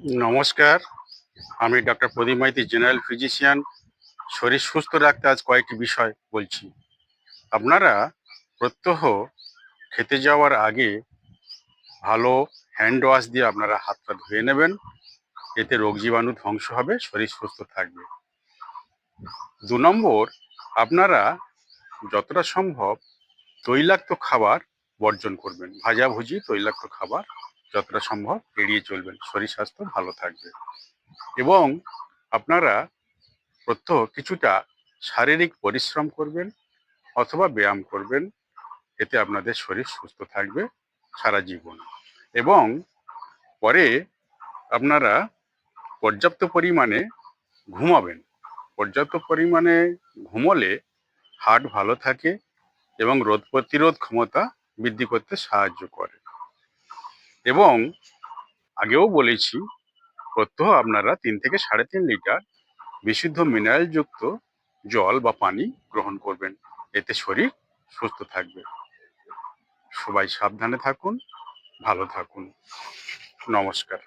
নমস্কার, আমি ডক্টর প্রদীপ Maiti, general physician. শরীর সুস্থ রাখতে আজ কয়েকটি বিষয় বলছি। আপনারা প্রত্যহ খেতে যাওয়ার আগে ভালো হ্যান্ড ওয়াশ দিয়ে আপনারা হাত পা ধুয়ে নেবেন। এতে রোগ জীবাণু ধ্বংস হবে, শরীর সুস্থ থাকবে। 2 নম্বর, আপনারা যতটা সম্ভব তৈলাক্ত খাবার বর্জন করবেন। ভাজাভুজি তৈলাক্ত খাবার যতটা সম্ভব এড়িয়ে চলবেন, শরীর স্বাস্থ্য ভালো থাকবে। এবং আপনারা প্রত্যহ কিছুটা শারীরিক পরিশ্রম করবেন অথবা ব্যায়াম করবেন। এতে আপনাদের শরীর সুস্থ থাকবে সারা জীবন। এবং পরে আপনারা পর্যাপ্ত পরিমাণে ঘুমাবেন। পর্যাপ্ত পরিমাণে ঘুমোলে হার্ট ভালো থাকে এবং রোগ প্রতিরোধ ক্ষমতা বৃদ্ধি করতে সাহায্য করে। এবং আগেও বলেছি, প্রত্যহ আপনারা 3 থেকে 3.5 লিটার বিশুদ্ধ মিনারেলযুক্ত জল বা পানি গ্রহণ করবেন। এতে শরীর সুস্থ থাকবে। সবাই সাবধানে থাকুন, ভালো থাকুন। নমস্কার।